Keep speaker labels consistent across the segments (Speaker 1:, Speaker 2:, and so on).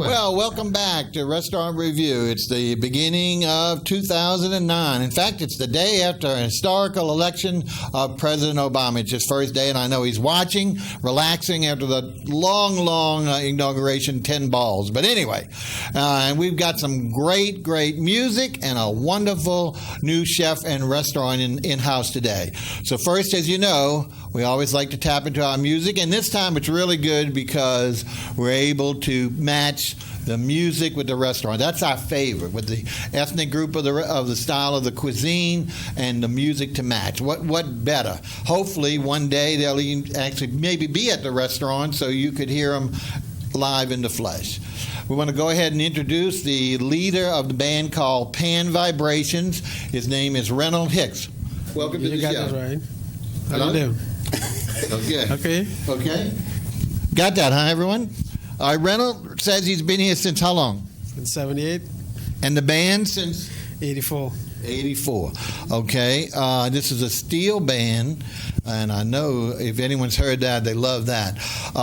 Speaker 1: Well, welcome back to Restaurant Review. It's the beginning of 2009. In fact, it's the day after a historical election of President Obama. It's his first day, and I know he's watching, relaxing after the long inauguration, 10 balls. But anyway, and we've got some great music and a wonderful new chef and restaurant in-house today. So first, as you know, we always like to tap into our music, and this time it's really good because we're able to match the music with the restaurant. That's our favorite, with the ethnic group of the style of the cuisine and the music to match. What better? Hopefully one day they'll even actually maybe be at the restaurant so you could hear them live in the flesh. We want to go ahead and introduce the leader of the band called Pan Vibrations. His name is Reynold Hicks. Welcome to the show.
Speaker 2: You got that right. How you doing?
Speaker 1: Okay. Got that, huh, everyone? All right, Reynold says he's been here since how long?
Speaker 2: Since 78.
Speaker 1: And the band since?
Speaker 2: 84.
Speaker 1: 84. Okay. This is a steel band, and I know if anyone's heard that, they love that.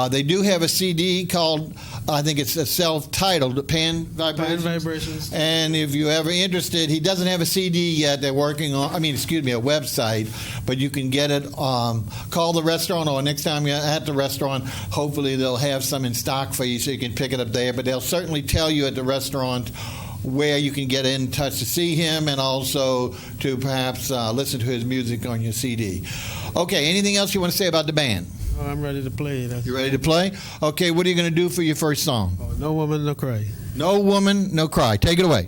Speaker 1: They do have a CD called, I think it's a self-titled, Pan Vibrations.
Speaker 2: Pan Vibrations.
Speaker 1: And if you're ever interested, he doesn't have a CD yet. They're working on, a website, but you can get it. Call the restaurant, or next time you're at the restaurant, hopefully they'll have some in stock for you so you can pick it up there. But they'll certainly tell you at the restaurant where you can get in touch to see him and also to perhaps listen to his music on your CD. Okay, anything else you want to say about the band?
Speaker 2: Oh, I'm ready to play.
Speaker 1: You ready to play? Okay, what are you going to do for your first song?
Speaker 2: Oh, No Woman, No Cry.
Speaker 1: No Woman, No Cry. Take it away.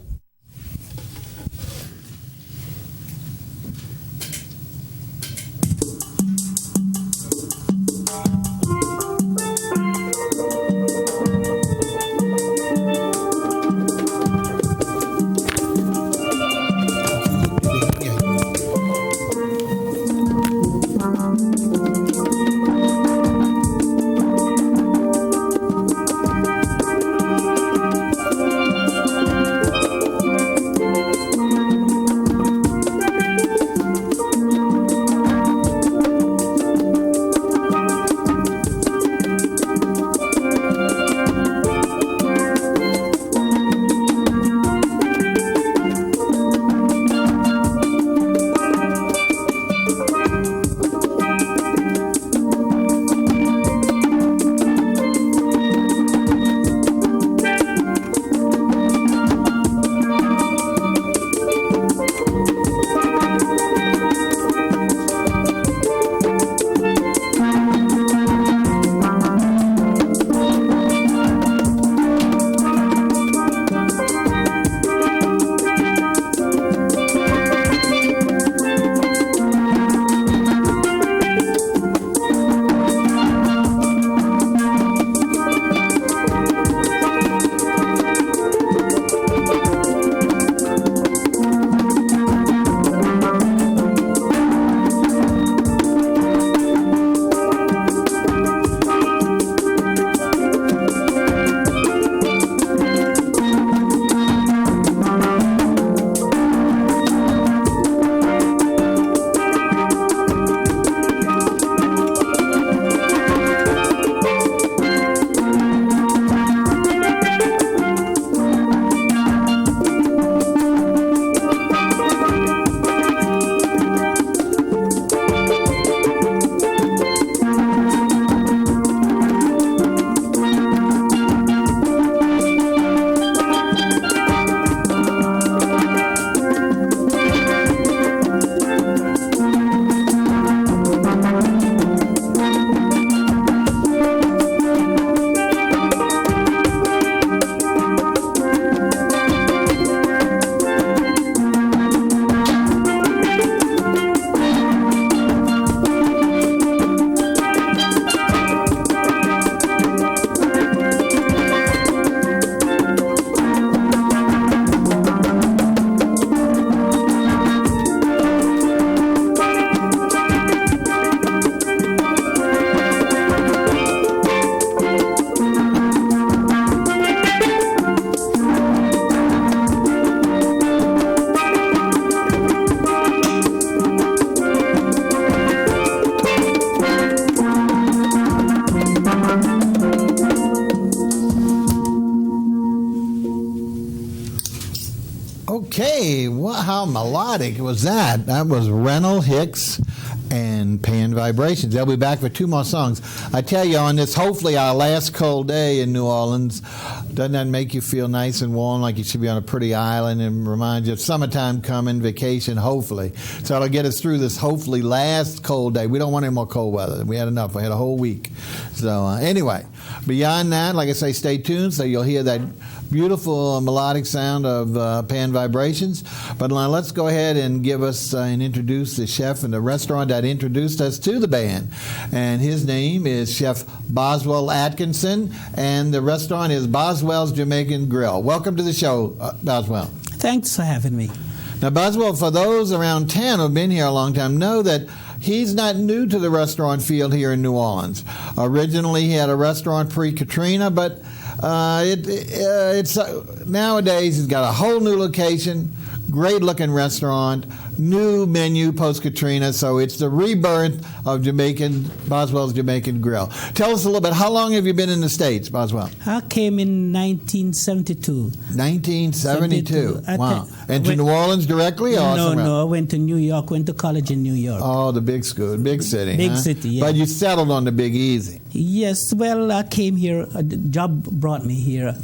Speaker 1: how melodic was that? That was Rennell Hicks and Pan Vibrations. They'll be back for 2 more songs. I tell you, on this, hopefully our last cold day in New Orleans, doesn't that make you feel nice and warm, like you should be on a pretty island, and remind you of summertime coming, vacation, hopefully. So it'll get us through this, hopefully, last cold day. We don't want any more cold weather. We had enough. We had a whole week. So anyway, beyond that, like I say, stay tuned so you'll hear that beautiful melodic sound of Pan Vibrations. But now let's go ahead and give us and introduce the chef in the restaurant that introduced us to the band. And his name is Chef Boswell Atkinson, and the restaurant is Boswell's Jamaican Grill. Welcome to the show, Boswell.
Speaker 3: Thanks for having me.
Speaker 1: Now, Boswell, for those around 10 who have been here a long time, know that he's not new to the restaurant field here in New Orleans. Originally, he had a restaurant pre-Katrina, but it's nowadays he's got a whole new location, great looking restaurant, new menu post Katrina. So it's the rebirth of Boswell's Jamaican Grill. Tell us a little bit. How long have you been in the States, Boswell?
Speaker 3: I came in 1972.
Speaker 1: 1972. Wow. And to New Orleans directly, or somewhere?
Speaker 3: No. I went to New York. Went to college in New York.
Speaker 1: Oh, the big school, big city.
Speaker 3: Big city. Yeah.
Speaker 1: But you settled on the Big Easy.
Speaker 3: Yes. Well, I came here. A job brought me here.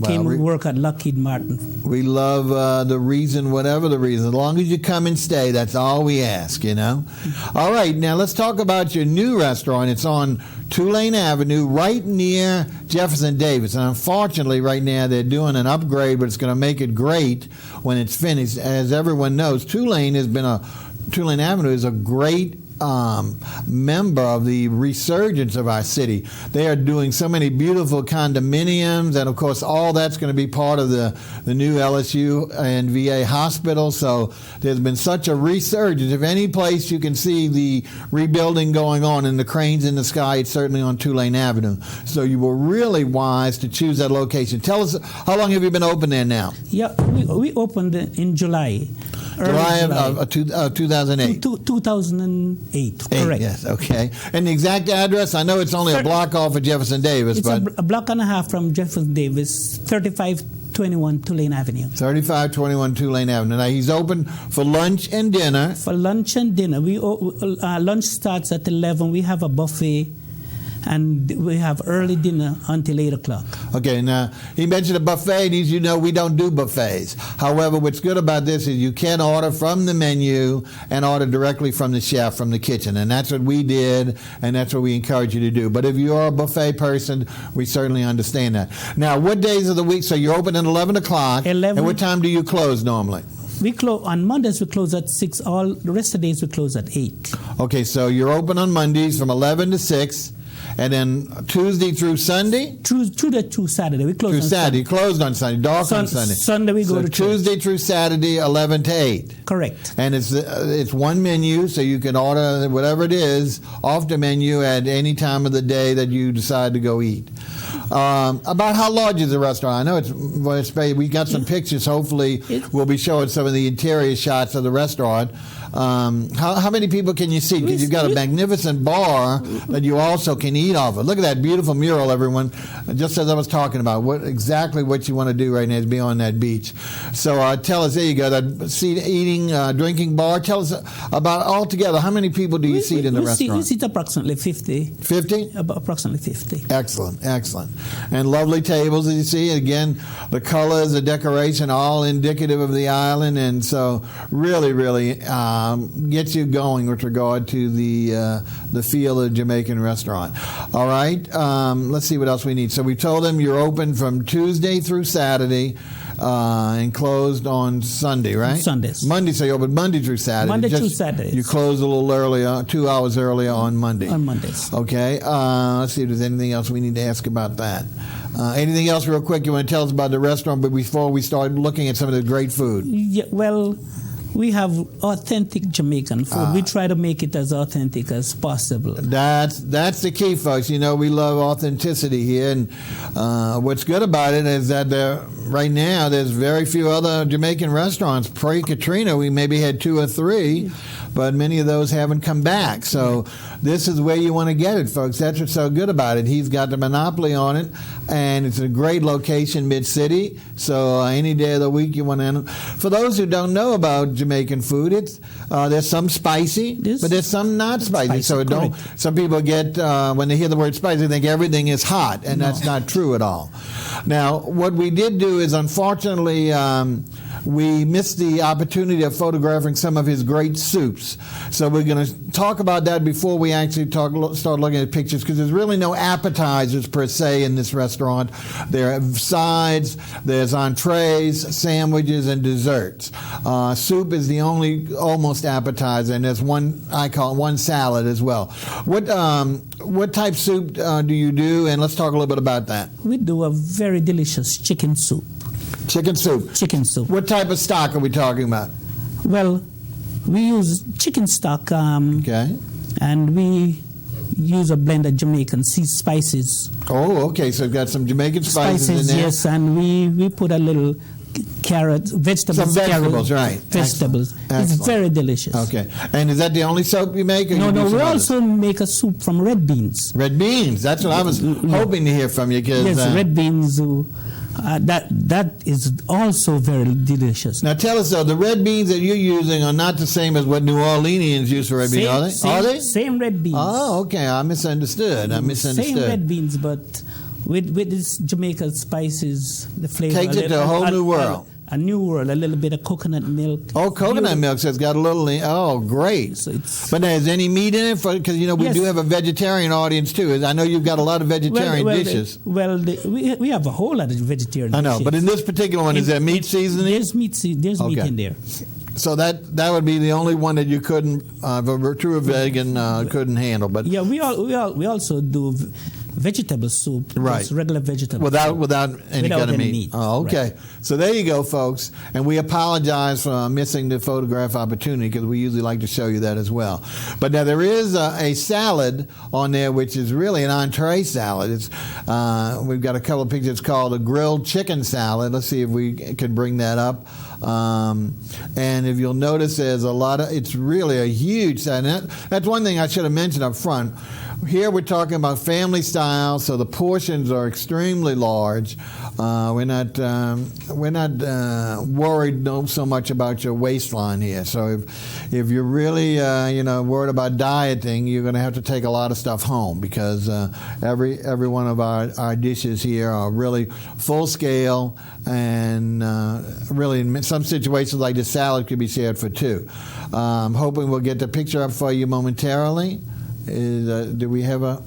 Speaker 3: Came to work at Lockheed Martin.
Speaker 1: We love the reason, whatever the reason. As long as you come and stay, that's all we ask, you know. All right, now let's talk about your new restaurant. It's on Tulane Avenue, right near Jefferson Davis. And unfortunately, right now, they're doing an upgrade, but it's going to make it great when it's finished. As everyone knows, Tulane Avenue is a great member of the resurgence of our city. They are doing so many beautiful condominiums, and of course all that's going to be part of the new LSU and VA hospital. So there's been such a resurgence. If any place you can see the rebuilding going on and the cranes in the sky, it's certainly on Tulane Avenue. So you were really wise to choose that location. Tell us, how long have you been open there now?
Speaker 3: Yeah, we opened in July.
Speaker 1: July of 2008.
Speaker 3: 2008, correct.
Speaker 1: Yes, okay. And the exact address, I know it's only a block off of Jefferson Davis.
Speaker 3: It's
Speaker 1: but
Speaker 3: a block and a half from Jefferson Davis, 3521 Tulane Avenue.
Speaker 1: 3521 Tulane Avenue. Now, he's open for lunch and dinner.
Speaker 3: For lunch and dinner. Lunch starts at 11. We have a buffet. And we have early dinner until 8 o'clock. Okay, now, he mentioned a buffet, and as you know, we don't do buffets. However, what's good about this is you can order from the menu and order directly from the chef, from the kitchen. And that's what we did, and that's what we encourage you to do. But if you're a buffet person, we certainly understand that. Now, what days of the week? So you're open at 11 o'clock. 11. And what time do you close normally? We close on Mondays. We close at 6. All the rest of the days we close at 8.
Speaker 1: Okay, so you're open on Mondays from 11 to 6. And then Tuesday through Sunday?
Speaker 3: Through Saturday. We close
Speaker 1: through
Speaker 3: on
Speaker 1: Saturday.
Speaker 3: Sunday.
Speaker 1: Closed on Sunday. Dark on Sunday.
Speaker 3: Sunday we go to
Speaker 1: Tuesday
Speaker 3: church.
Speaker 1: through Saturday, 11 to 8.
Speaker 3: Correct.
Speaker 1: And it's one menu, so you can order whatever it is off the menu at any time of the day that you decide to go eat. About how large is the restaurant? I know it's we got some pictures. Hopefully, we'll be showing some of the interior shots of the restaurant. How many people can you seat? Because you've got a magnificent bar that you also can eat off of. Look at that beautiful mural, everyone. Just as I was talking about, exactly what you want to do right now is be on that beach. So tell us, there you go, that eating, drinking bar. Tell us about altogether, how many people do you seat in the restaurant?
Speaker 3: We seat approximately 50.
Speaker 1: 50?
Speaker 3: Approximately 50.
Speaker 1: Excellent, excellent. And lovely tables, as you see. Again, the colors, the decoration, all indicative of the island. And so really, really gets you going with regard to the feel of the Jamaican restaurant. All right, let's see what else we need. So we told them you're open from Tuesday through Saturday and closed on Sunday, right?
Speaker 3: Sundays.
Speaker 1: Monday, so you open Monday through Saturday.
Speaker 3: Monday through Saturday.
Speaker 1: You close a little earlier, 2 hours earlier on Monday.
Speaker 3: On Mondays.
Speaker 1: Okay, let's see if there's anything else we need to ask about that. Anything else real quick you want to tell us about the restaurant, but before we start looking at some of the great food?
Speaker 3: Yeah, well, We have authentic Jamaican food. We try to make it as authentic as possible.
Speaker 1: That's the key, folks. You know, we love authenticity here, and what's good about it is that right now there's very few other Jamaican restaurants. Pre-Katrina, we maybe had 2 or 3, but many of those haven't come back. So this is where you want to get it, folks. That's what's so good about it. He's got the monopoly on it, and it's a great location, mid-city. So any day of the week you want to. For those who don't know about Jamaican food, there's some spicy, but there's some not spicy. So some people get when they hear the word spicy, they think everything is hot, and that's not true at all. Now, what we did do is, unfortunately, we missed the opportunity of photographing some of his great soups. So we're going to talk about that before we actually start looking at pictures, because there's really no appetizers per se in this restaurant. There are sides, there's entrees, sandwiches, and desserts. Soup is the only almost appetizer, and there's one salad as well. What type soup do you do? And let's talk a little bit about that.
Speaker 3: We do a very delicious chicken soup.
Speaker 1: Chicken soup.
Speaker 3: Chicken soup.
Speaker 1: What type of stock are we talking about?
Speaker 3: Well, we use chicken stock.
Speaker 1: Okay.
Speaker 3: And we use a blend of Jamaican spices.
Speaker 1: Oh, okay. So we've got some Jamaican spices in there.
Speaker 3: Yes, and we put a little carrot, vegetables.
Speaker 1: Some vegetables, right.
Speaker 3: Vegetables.
Speaker 1: Excellent.
Speaker 3: It's very delicious.
Speaker 1: Okay. And is that the only soap you make?
Speaker 3: No, we also make a soup from red beans.
Speaker 1: Red beans. That's what I was hoping to hear from you.
Speaker 3: Yes, red beans. That is also very delicious.
Speaker 1: Now tell us, though, the red beans that you're using are not the same as what New Orleanians use for red beans, are they?
Speaker 3: Same red beans.
Speaker 1: Oh, okay. I misunderstood.
Speaker 3: Same red beans, but with this Jamaican spices, the flavor
Speaker 1: takes it to a whole new world.
Speaker 3: A new world, a little bit of coconut milk.
Speaker 1: Oh, coconut milk, so it's got a little. Oh, great!
Speaker 3: So
Speaker 1: but is any meat in it? Because we do have a vegetarian audience too. I know you've got a lot of vegetarian dishes.
Speaker 3: We have a whole lot of vegetarian dishes.
Speaker 1: I know, but in this particular one, is there meat seasoning?
Speaker 3: There's meat in there.
Speaker 1: So that would be the only one that you couldn't, if a true vegan, couldn't handle. But
Speaker 3: yeah, we also do vegetable soup,
Speaker 1: right?
Speaker 3: Regular vegetable
Speaker 1: without any kind of meat. Oh, okay.
Speaker 3: Right.
Speaker 1: So there you go, folks. And we apologize for missing the photograph opportunity, because we usually like to show you that as well. But now there is a salad on there, which is really an entree salad. It's we've got a couple of pictures. It's called a grilled chicken salad. Let's see if we can bring that up. And if you'll notice, there's a lot of. It's really a huge salad. That's one thing I should have mentioned up front. Here we're talking about family style, so the portions are extremely large. We're not worried so much about your waistline here. So if you're really worried about dieting, you're going to have to take a lot of stuff home, because every one of our dishes here are really full scale, and really in some situations like the salad could be shared for 2. Hoping we'll get the picture up for you momentarily. Do we have a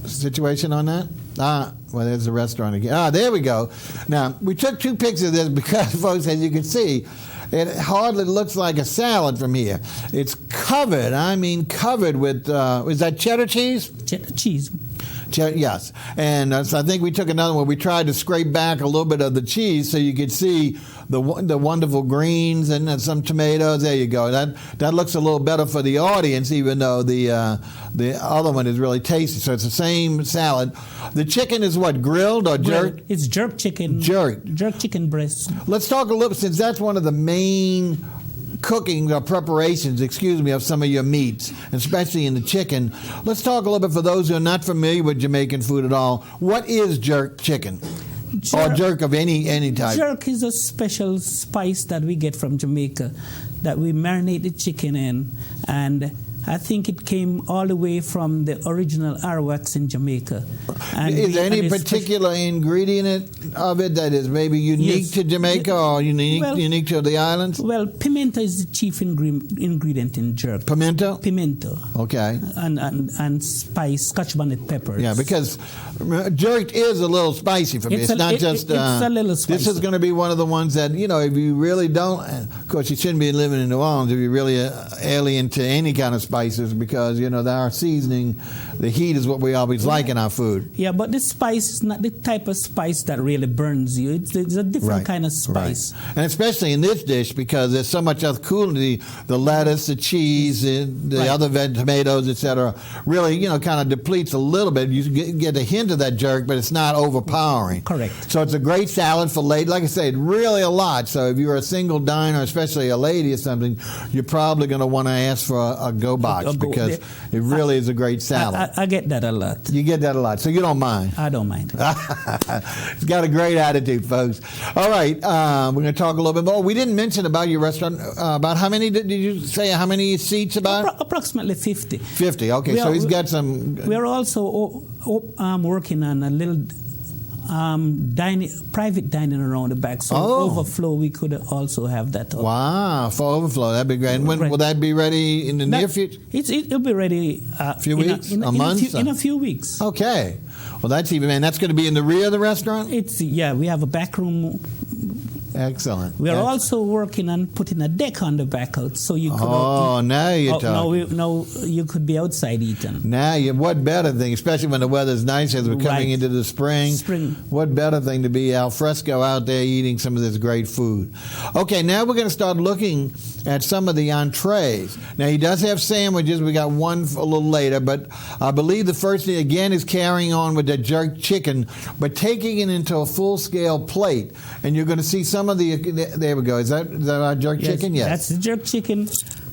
Speaker 1: situation on that? Well, there's the restaurant again. There we go. Now, we took 2 pictures of this because, folks, as you can see, it hardly looks like a salad from here. It's covered with, is that cheddar cheese?
Speaker 3: Cheddar cheese.
Speaker 1: Yes. And so I think we took another one. We tried to scrape back a little bit of the cheese so you could see the wonderful greens and some tomatoes. There you go. That looks a little better for the audience, even though the other one is really tasty. So it's the same salad. The chicken is what, grilled or jerked?
Speaker 3: It's jerk chicken.
Speaker 1: Jerked
Speaker 3: chicken breast.
Speaker 1: Let's talk a little, since that's one of the main cooking or preparations, of some of your meats, especially in the chicken. Let's talk a little bit, for those who are not familiar with Jamaican food at all. What is jerk chicken? Or jerk of any type?
Speaker 3: Jerk is a special spice that we get from Jamaica that we marinate the chicken in, and I think it came all the way from the original Arawaks in Jamaica. And
Speaker 1: is there any particular ingredient of it that is maybe unique to Jamaica or unique to the islands?
Speaker 3: Well, pimento is the chief ingredient in jerk.
Speaker 1: Pimento?
Speaker 3: Pimento.
Speaker 1: Okay.
Speaker 3: And spice, Scotch bonnet peppers.
Speaker 1: Yeah, because jerk is a little spicy for me. It's not just...
Speaker 3: It's a little spicy.
Speaker 1: This is going to be one of the ones that, if you really don't... Of course, you shouldn't be living in New Orleans if you're really alien to any kind of spice. spices because, our seasoning, the heat is what we always like in our food.
Speaker 3: Yeah, but the spice is not the type of spice that really burns you. It's a different kind of spice.
Speaker 1: Right. And especially in this dish because there's so much other cooling, the lettuce, the cheese, the other tomatoes, etc. Really, kind of depletes a little bit. You get a hint of that jerk, but it's not overpowering.
Speaker 3: Correct.
Speaker 1: So it's a great salad for ladies. Like I said, really a lot. So if you're a single diner, especially a lady or something, you're probably going to want to ask for a go box because it really is a great salad.
Speaker 3: I get that a lot.
Speaker 1: You get that a lot, so you don't mind.
Speaker 3: I don't mind.
Speaker 1: It's got a great attitude, folks. All right, we're going to talk a little bit more. We didn't mention about your restaurant. About how many did you say? How many seats? About
Speaker 3: approximately 50.
Speaker 1: 50. Okay, so he's got some.
Speaker 3: We're also working on a little private dining around the back. So overflow, we could also have that.
Speaker 1: Wow, for overflow, that'd be great. And when will that be ready in the near future?
Speaker 3: It'll be ready.
Speaker 1: A few weeks, a month,
Speaker 3: in a few weeks.
Speaker 1: Okay. Well, that's that's going to be in the rear of the restaurant.
Speaker 3: We have a back room.
Speaker 1: Excellent.
Speaker 3: We're also working on putting a deck on the back out, so you could.
Speaker 1: Now you're talking.
Speaker 3: No, you could be outside eating.
Speaker 1: Now, what better thing, especially when the weather's nice as we're coming into the spring. What better thing to be al fresco out there eating some of this great food? Okay, now we're going to start looking at some of the entrees. Now, he does have sandwiches. We got one a little later, but I believe the first thing, again, is carrying on with the jerk chicken, but taking it into a full-scale plate. And you're going to see some of the, there we go. Is that our jerk chicken? Yes.
Speaker 3: That's the jerk chicken.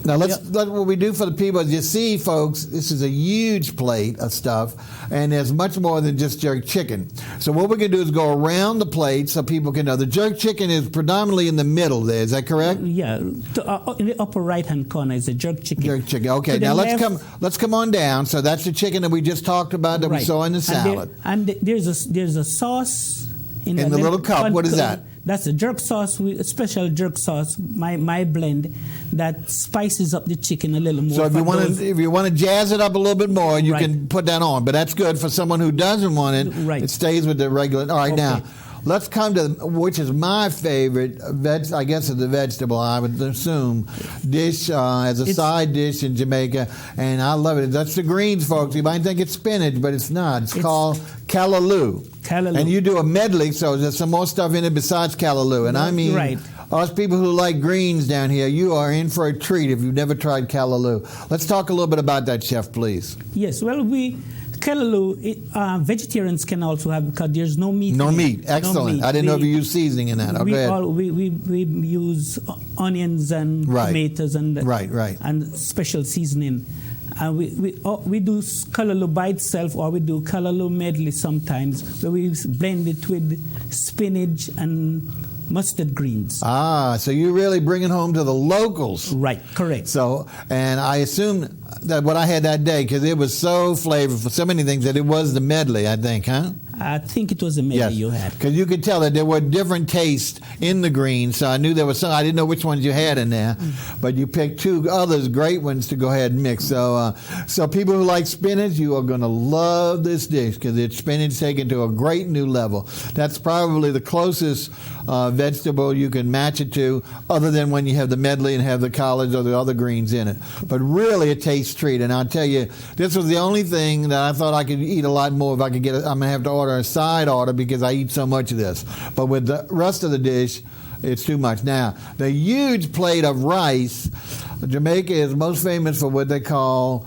Speaker 1: Now, what we do for the people is, you see, folks, this is a huge plate of stuff, and there's much more than just jerk chicken. So what we're going to do is go around the plate so people can know. The jerk chicken is predominantly in the middle there. Is that correct?
Speaker 3: Yeah. In the upper right-hand corner is the jerk chicken.
Speaker 1: Jerk chicken. Okay, now let's come on down. So that's the chicken that we just talked about that we saw in the salad.
Speaker 3: And there's a sauce in
Speaker 1: the little cup. What is that?
Speaker 3: That's a jerk sauce, a special jerk sauce, my blend, that spices up the chicken a little more.
Speaker 1: So if you want to jazz it up a little bit more, you can put that on. But that's good for someone who doesn't want it. Right. It stays with the regular. All right, now let's come to which is my favorite I guess it's the vegetable, I would assume, dish as a side dish in Jamaica, and I love it. That's the greens, folks. You might think it's spinach, but it's not. It's called callaloo. And you do a medley, so there's some more stuff in it besides callaloo. And I mean, us people who like greens down here, you are in for a treat if you've never tried callaloo. Let's talk a little bit about that, Chef, please.
Speaker 3: Yes, well, callaloo, vegetarians can also have, because there's no meat.
Speaker 1: No meat, excellent. No meat. I didn't know if you use seasoning in that.
Speaker 3: We use onions and tomatoes and and special seasoning. We do callaloo by itself, or we do callaloo medley sometimes, where we blend it with spinach and mustard greens.
Speaker 1: So you're really bringing home to the locals.
Speaker 3: Right, correct.
Speaker 1: So, and I assume that what I had that day, because it was so flavorful, so many things, that it was the medley, I think, huh?
Speaker 3: I think it was the medley you had.
Speaker 1: Because you could tell that there were different tastes in the greens, so I knew there was some. I didn't know which ones you had in there, but you picked two others, great ones, to go ahead and mix. So, so people who like spinach, you are going to love this dish, because it's spinach taken to a great new level. That's probably the closest vegetable you can match it to, other than when you have the medley and have the collards or the other greens in it. But really a taste treat, and I'll tell you, this was the only thing that I thought I could eat a lot more if I could get it. I'm going to have to order a side order because I eat so much of this. But with the rest of the dish, it's too much. Now, the huge plate of rice, Jamaica is most famous for what they call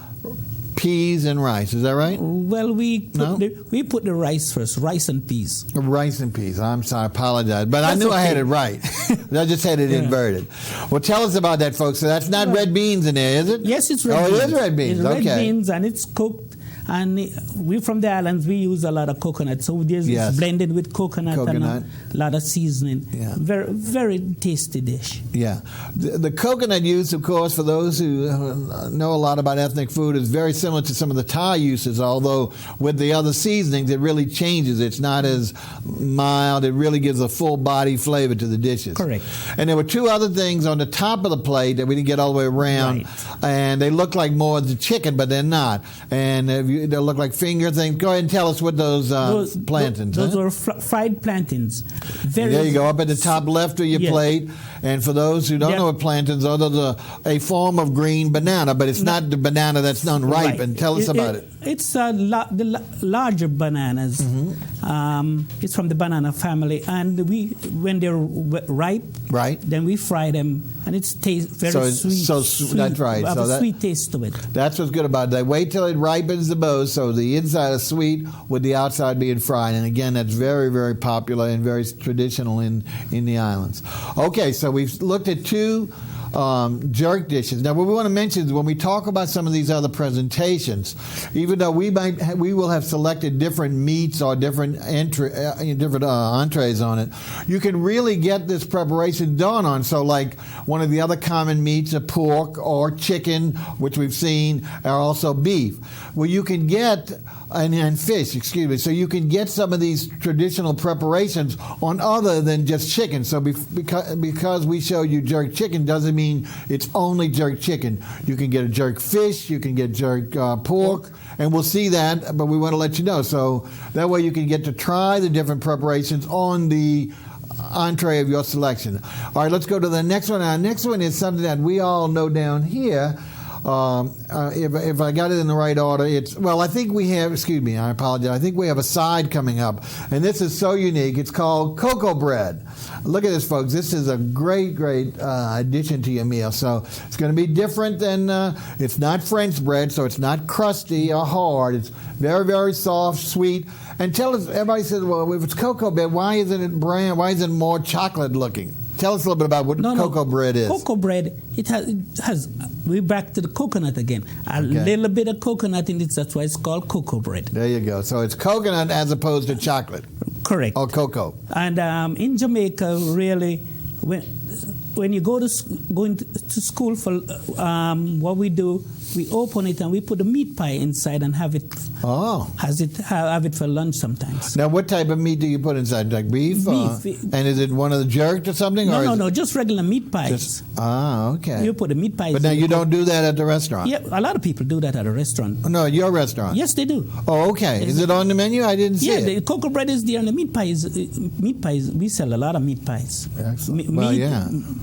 Speaker 1: peas and rice. Is that right?
Speaker 3: Well, we put the rice first, rice and peas.
Speaker 1: Rice and peas. I'm sorry, I apologize. But I knew I had it right. I just had it inverted. Well, tell us about that, folks. So that's not red beans in there, is it?
Speaker 3: Yes, it's red beans.
Speaker 1: Oh, it is red beans.
Speaker 3: It's red beans, and it's cooked. And we from the islands, we use a lot of coconut. So there's blended with coconut and a lot of seasoning. Yeah. Very, very tasty dish.
Speaker 1: Yeah. The coconut use, of course, for those who know a lot about ethnic food, is very similar to some of the Thai uses, although with the other seasonings, it really changes. It's not as mild. It really gives a full body flavor to the dishes.
Speaker 3: Correct.
Speaker 1: And there were two other things on the top of the plate that we didn't get all the way around. And they look like more of the chicken, but they're not. And if you they look like finger things. Go ahead and tell us what those plantains.
Speaker 3: Those are fried plantains.
Speaker 1: There you go, up at the top left of your plate. And for those who don't know what plantains are, those are a form of green banana, but it's not the banana that's unripe. And tell us about it.
Speaker 3: It's the larger bananas. It's from the banana family, and when they're ripe, then we fry them, and it tastes very sweet.
Speaker 1: That's right.
Speaker 3: Have a sweet taste to it.
Speaker 1: That's what's good about it. They wait till it ripens the most, so the inside is sweet with the outside being fried. And again, that's very, very popular and very traditional in the islands. Okay, so we've looked at two jerk dishes. Now, what we want to mention is when we talk about some of these other presentations, even though we will have selected different meats or different entrees on it, you can really get this preparation done on. So, like one of the other common meats, a pork or chicken, which we've seen, are also beef. Well, you can get and fish, excuse me. So you can get some of these traditional preparations on other than just chicken. So because we show you jerk chicken doesn't mean it's only jerk chicken. You can get a jerk fish, you can get jerk pork, and we'll see that, but we want to let you know. So that way you can get to try the different preparations on the entree of your selection. All right, let's go to the next one. Our next one is something that we all know down here. If I got it in the right order, I think we have, I apologize, I think we have a side coming up, and this is so unique. It's called cocoa bread. Look at this, folks. This is a great addition to your meal. So it's going to be different than, it's not French bread, so it's not crusty or hard. It's very, very soft, sweet. And tell us, everybody says, well, if it's cocoa bread, why isn't it brown? Why isn't it more chocolate looking? Tell us a little bit about what cocoa bread is.
Speaker 3: Cocoa bread, it has we're back to the coconut again. A little bit of coconut in it, that's why it's called cocoa bread.
Speaker 1: There you go. So it's coconut as opposed to chocolate.
Speaker 3: Correct.
Speaker 1: Or cocoa.
Speaker 3: And in Jamaica, really, when you going to school for what we do, we open it and we put a meat pie inside and have it. Have it for lunch sometimes.
Speaker 1: Now, what type of meat do you put inside? Like beef? And is it one of the jerked or something?
Speaker 3: No, just regular meat pies.
Speaker 1: Okay.
Speaker 3: You put the meat pies.
Speaker 1: But now you don't do that at the restaurant.
Speaker 3: Yeah, a lot of people do that at a restaurant.
Speaker 1: No, your restaurant.
Speaker 3: Yes, they do.
Speaker 1: Oh, okay. Is it on the menu? I didn't see it.
Speaker 3: Yeah, the cocoa bread is there, and the meat pies. We sell a lot of meat pies.
Speaker 1: Excellent.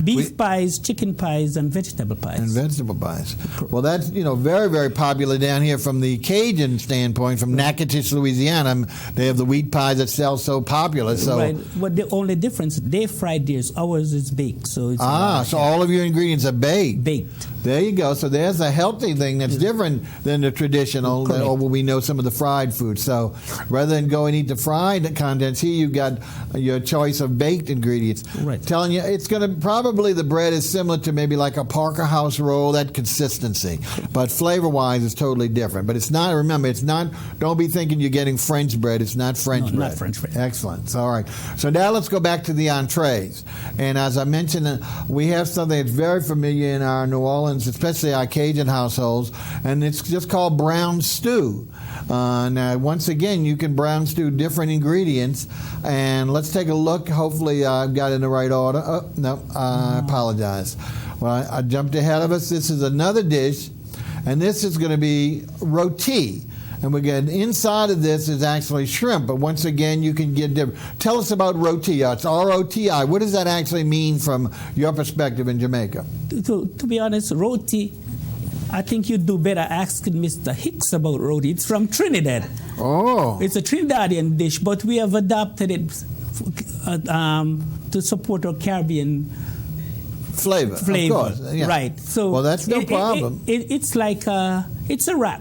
Speaker 3: Beef pies, chicken pies, and vegetable pies.
Speaker 1: Well, that's very, very popular down here from the Cajun standpoint. From Natchitoches, Louisiana, they have the wheat pies that sell so popular. So,
Speaker 3: right. But the only difference, they fried theirs. Ours is baked. So it's
Speaker 1: so all of your ingredients are baked.
Speaker 3: Baked.
Speaker 1: There you go. So there's a healthy thing that's different than the traditional, or we know some of the fried food. So rather than go and eat the fried contents, here you've got your choice of baked ingredients.
Speaker 3: Right.
Speaker 1: Telling you, it's going to probably, the bread is similar to maybe like a Parker House roll, that consistency. But flavor-wise, it's totally different. But it's not, remember, it's not, don't be thinking you're getting French bread. It's not French bread.
Speaker 3: Not French bread.
Speaker 1: Excellent. So, all right. So now let's go back to the entrees. And as I mentioned, we have something that's very familiar in our New Orleans, especially our Cajun households, and it's just called brown stew. Now, once again, you can brown stew different ingredients, and let's take a look. Hopefully, I've got it in the right order. Oh, no, I apologize. Well, I jumped ahead of us. This is another dish, and this is going to be roti. And we get inside of this is actually shrimp, but once again, you can get different. Tell us about roti. It's R-O-T-I. What does that actually mean from your perspective in Jamaica?
Speaker 3: To be honest, roti, I think you'd do better asking Mr. Hicks about roti. It's from Trinidad.
Speaker 1: Oh.
Speaker 3: It's a Trinidadian dish, but we have adopted it to support our Caribbean
Speaker 1: flavor. Of course. Yeah.
Speaker 3: Right. So
Speaker 1: well, that's no problem.
Speaker 3: It's like it's a wrap.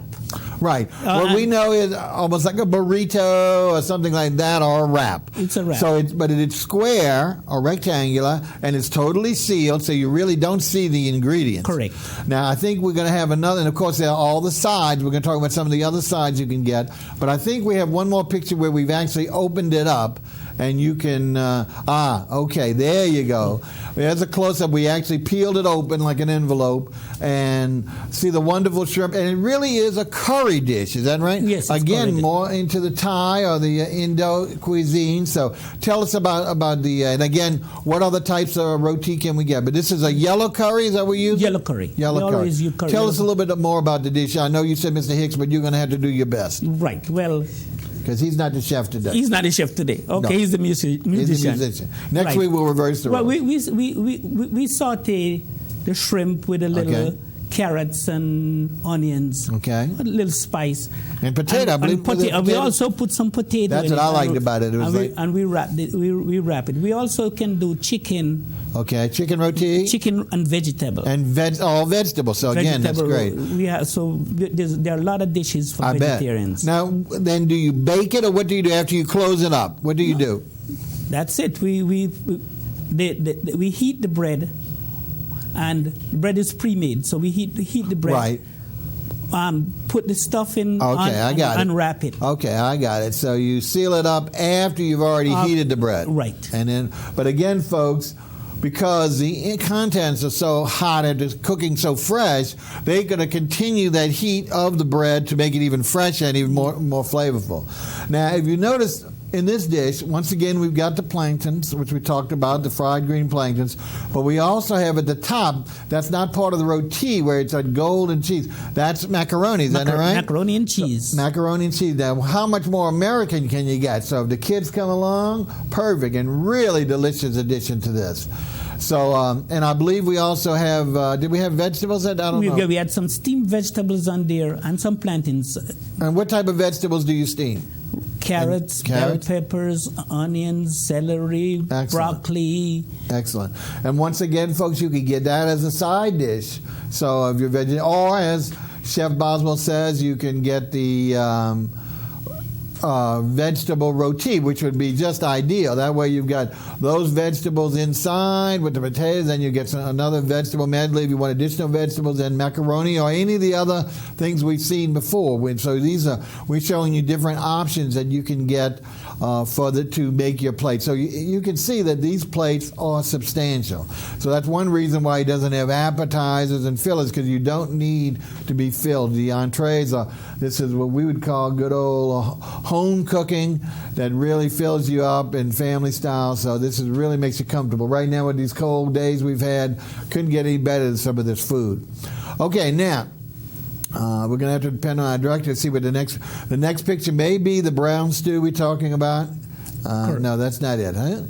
Speaker 1: Right. What we know is almost like a burrito or something like that, or a wrap.
Speaker 3: It's a wrap.
Speaker 1: So it's square or rectangular, and it's totally sealed, so you really don't see the ingredients.
Speaker 3: Correct.
Speaker 1: Now, I think we're going to have another, and of course, there are all the sides. We're going to talk about some of the other sides you can get, but I think we have one more picture where we've actually opened it up, and you can, okay, there you go. There's a close-up. We actually peeled it open like an envelope and see the wonderful shrimp. And it really is a curry dish. Is that right?
Speaker 3: Yes.
Speaker 1: Again, more into the Thai or the Indo cuisine. So tell us about the, and again, what other types of roti can we get? But this is a yellow curry. Is that what you use?
Speaker 3: Yellow curry.
Speaker 1: Yellow
Speaker 3: we
Speaker 1: curry.
Speaker 3: Always use curry.
Speaker 1: Tell us a little bit more about the dish. I know you said Mr. Hicks, but you're going to have to do your best.
Speaker 3: Right. Well,
Speaker 1: because he's not the chef today.
Speaker 3: He's not the chef today. Okay,
Speaker 1: No.
Speaker 3: he's the musician.
Speaker 1: He's the musician. Next week we'll reverse the role.
Speaker 3: Well, we saute the shrimp with a little carrots and onions.
Speaker 1: Okay.
Speaker 3: A little spice.
Speaker 1: And potato.
Speaker 3: And we also put some potato.
Speaker 1: That's
Speaker 3: in
Speaker 1: what I
Speaker 3: it.
Speaker 1: liked about it. It was
Speaker 3: and we wrap it. We wrap it. We also can do chicken.
Speaker 1: Okay, chicken roti.
Speaker 3: Chicken and vegetable.
Speaker 1: And all vegetables. So again, that's great.
Speaker 3: There are a lot of dishes for
Speaker 1: I
Speaker 3: vegetarians.
Speaker 1: Bet. Now, then, do you bake it, or what do you do after you close it up? What do you do?
Speaker 3: That's it. We heat the bread, and the bread is pre-made. So we heat the bread.
Speaker 1: Right.
Speaker 3: Put the stuff in.
Speaker 1: Okay, I got it.
Speaker 3: Unwrap it.
Speaker 1: Okay, I got it. So you seal it up after you've already heated the bread.
Speaker 3: Right.
Speaker 1: And then, but again, folks, because the contents are so hot and it's cooking so fresh, they're going to continue that heat of the bread to make it even fresher and even more flavorful. Now, if you notice in this dish, once again, we've got the planktons, which we talked about, the fried green planktons, but we also have at the top, that's not part of the roti where it's a golden cheese. That's macaroni, is that right?
Speaker 3: Macaroni and cheese.
Speaker 1: So, macaroni and cheese. Now, how much more American can you get? So if the kids come along, perfect and really delicious addition to this. So, and I believe we also have, did we have vegetables? I don't know.
Speaker 3: We had some steamed vegetables on there and some plantains.
Speaker 1: And what type of vegetables do you steam?
Speaker 3: Carrots, bell peppers, onions, celery, broccoli.
Speaker 1: Excellent. And once again, folks, you can get that as a side dish. So if you're vegetarian, or as Chef Boswell says, you can get the vegetable roti, which would be just ideal. That way you've got those vegetables inside with the potatoes, then you get another vegetable medley if you want additional vegetables, and macaroni or any of the other things we've seen before. So we're showing you different options that you can get to make your plate. So you can see that these plates are substantial. So that's one reason why he doesn't have appetizers and fillers, because you don't need to be filled. The entrees this is what we would call good old home cooking that really fills you up in family style. So this really makes you comfortable. Right now with these cold days we've had, couldn't get any better than some of this food. Okay, now we're going to have to depend on our director to see what the next picture may be. The brown stew we're talking about. No, that's not it, huh?